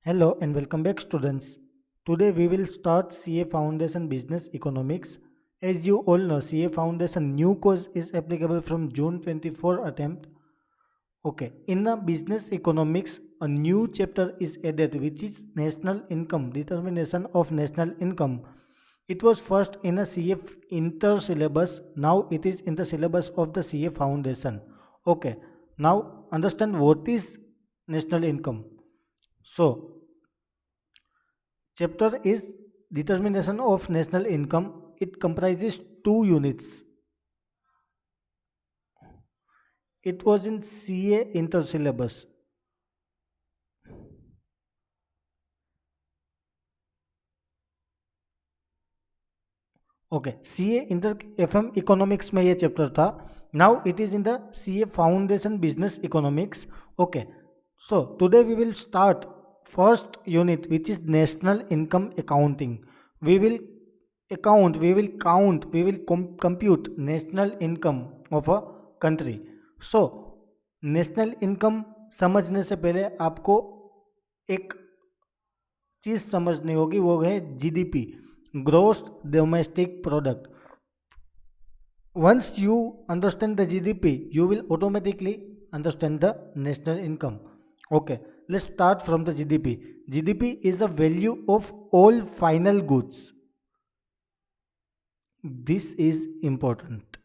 Hello and welcome back students. Today we will start CA Foundation Business Economics. As you all know, CA Foundation new course is applicable from June 24 attempt. Okay, in the business economics, a new chapter is added which is national income, determination of national income. It was first in a CA inter syllabus, now it is in the syllabus of the CA Foundation. Okay, now understand what is national income. So, chapter is determination of national income. It comprises two units. It was in CA inter-syllabus. Okay CA inter FM economics में ये चैप्टर था. Now it is in the CA foundation business economics. Okay, so today we will start first unit which is national income accounting. We will account, we will count, we will compute national income of a country. So national income समझने से पहले आपको एक चीज़ समझनी होगी, वो है GDP, gross domestic product. Once you understand the GDP, you will automatically understand the national income. Okay, let's start from the GDP. GDP is the value of all final goods. This is important.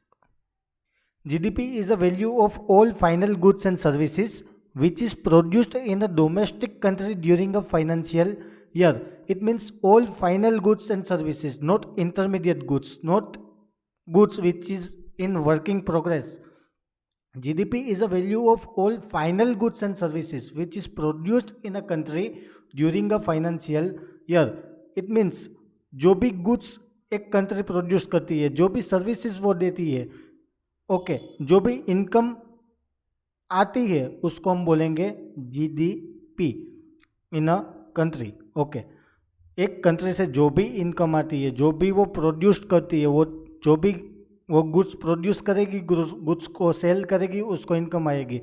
GDP is the value of all final goods and services which is produced in a domestic country during a financial year. It means all final goods and services, not intermediate goods, not goods which is in working progress. GDP is a value of all final goods and services which is produced in a country during a financial year. It means जो भी goods एक country produce करती है, जो भी services वो देती है, ओके, जो भी इनकम आती है उसको हम बोलेंगे GDP in a country. Okay, एक कंट्री से जो भी इनकम आती है, जो भी वो प्रोड्यूस करती है, वो जो भी वो गुड्स प्रोड्यूस करेगी, गुड्स को सेल करेगी, उसको इनकम आएगी.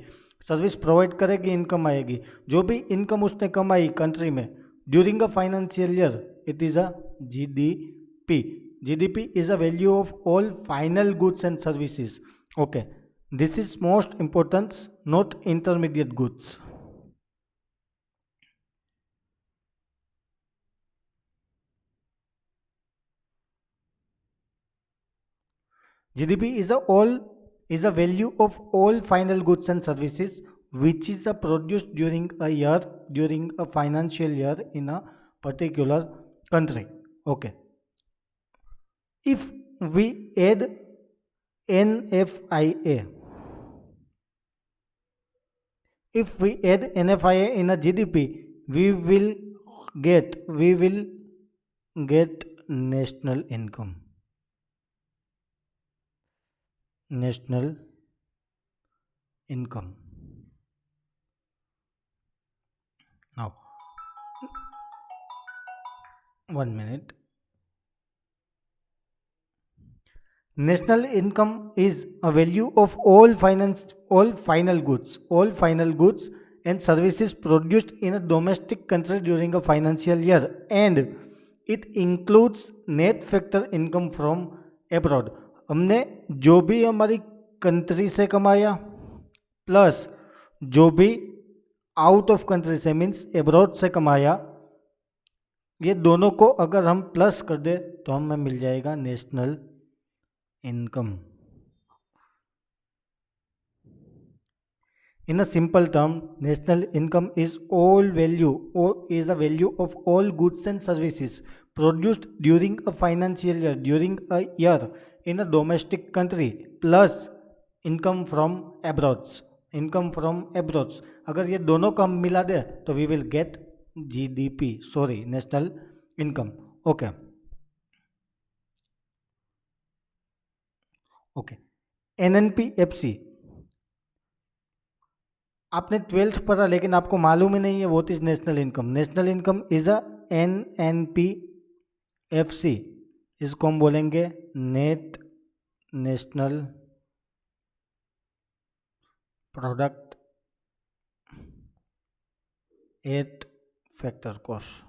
सर्विस प्रोवाइड करेगी, इनकम आएगी. जो भी इनकम उसने कमाई कंट्री में during a financial year, it is a GDP. GDP is a value of all final goods and services. Okay, this is most important, not intermediate goods. GDP is a value of all final goods and services which is produced during a year, during a financial year in a particular country. Okay, if we add NFIA, if we add NFIA in a GDP, we will get national income. National income. Now, 1 minute. National income is a value of all final goods and services produced in a domestic country during a financial year, and it includes net factor income from abroad. हमने जो भी हमारी country से कमाया plus जो भी out of country से means abroad से कमाया, ये दोनों को अगर हम प्लस कर दे तो हमें मिल जाएगा national income. In a simple term, national income is is a value of all goods and services produced during a financial year, during a year in a domestic country plus income from abroad. Income from abroad. अगर ये दोनों को हम मिला दे तो we will get GDP, sorry, national income. Okay. Okay, NNPFC आपने 12th पढ़ा लेकिन आपको मालूम ही नहीं है what is national income. National income is a NNPFC, इसको हम बोलेंगे net national product at factor cost,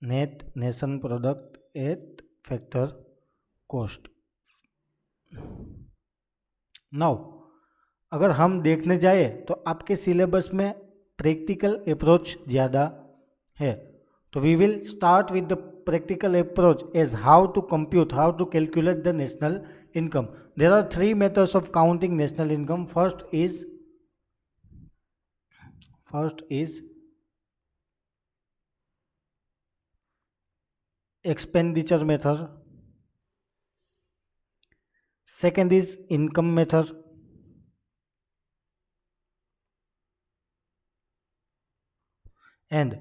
net nation product at factor cost. Now अगर हम देखने जाए तो आपके सिलेबस में प्रैक्टिकल अप्रोच ज़्यादा है, तो we will start with the practical approach as how to compute, how to calculate the national income. There are three methods of counting national income. First is expenditure method. Second is income method. And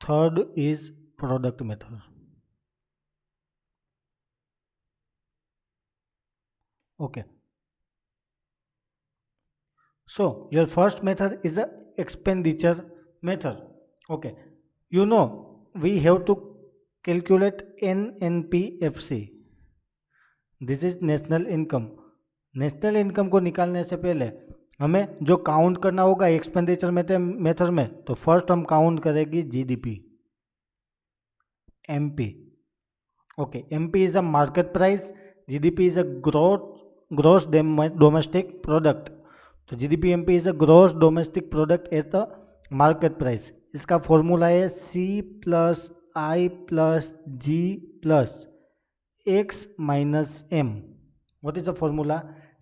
third is product method. Okay. So your first method is a expenditure method. Okay. You know we have to calculate NNPFC. This is national income. National income को निकालने से पहले हमें जो count करना होगा expenditure method में, तो फर्स्ट हम काउंट करेंगे GDP, MP. Okay, MP is a market price, GDP is a gross domestic product. तो GDP MP is a gross domestic product at the market price. इसका फॉर्मूला है C plus I plus G plus x minus m. What is the formula?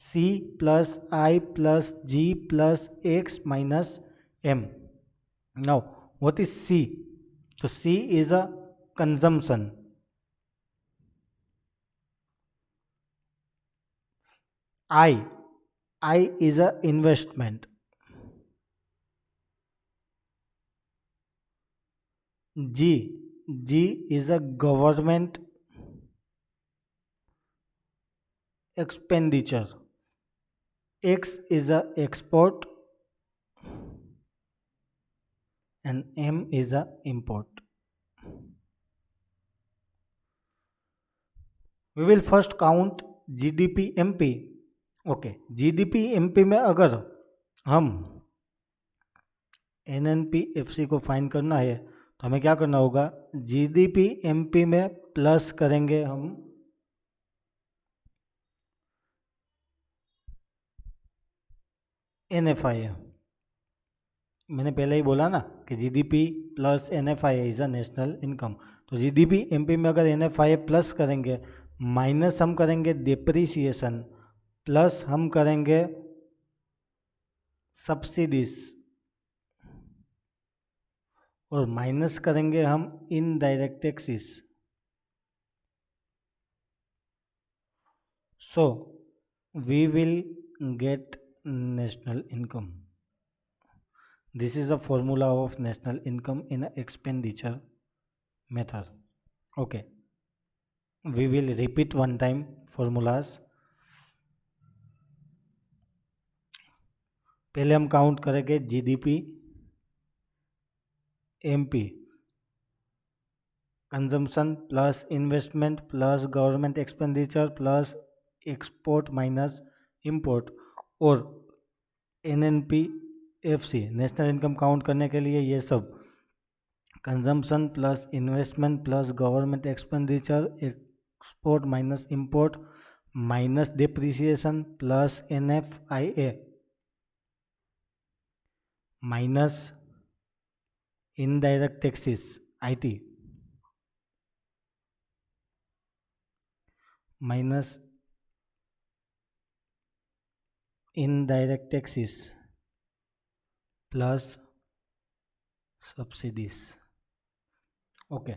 C plus I plus G plus x minus m. Now, what is C? So, C is a consumption. I is a investment. G is a government expenditure. X is a export and M is a import. We will first count GDP MP. Okay, GDP MP में अगर हम एनएनपीएफसी को find करना है तो हमें क्या करना होगा, जीडीपी एमपी में प्लस करेंगे हम एनएफआई। मैंने पहले ही बोला ना कि GDP plus NFI is a national income. तो जीडीपी एमपी में अगर एनएफआई प्लस करेंगे, माइनस हम करेंगे डिप्रिसिएशन, प्लस हम करेंगे सब्सिडीज और माइनस करेंगे हम indirect taxes. So we will get national income. This is a formula of national income in a expenditure method. Okay, we will repeat one time formulas. पहले हम count करेंगे GDP MP, consumption plus investment plus government expenditure plus export minus import, और एनएनपीएफसी national income count करने के लिए ये सब consumption plus investment plus government expenditure export minus import minus depreciation plus NFIA minus indirect taxes IT minus indirect taxes plus subsidies. Okay,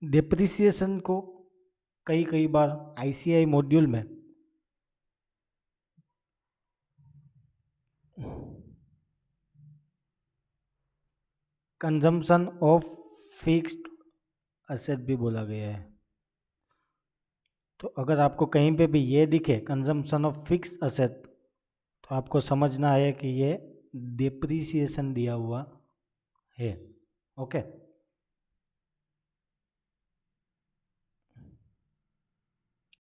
depreciation को कई बार ICI module में consumption of fixed asset भी बोला गया है। तो अगर आपको कहीं पे भी ये दिखे कंजम्पशन ऑफ फिक्स्ड असेट, तो आपको समझना है कि ये डिप्रिसिएशन दिया हुआ है। ओके।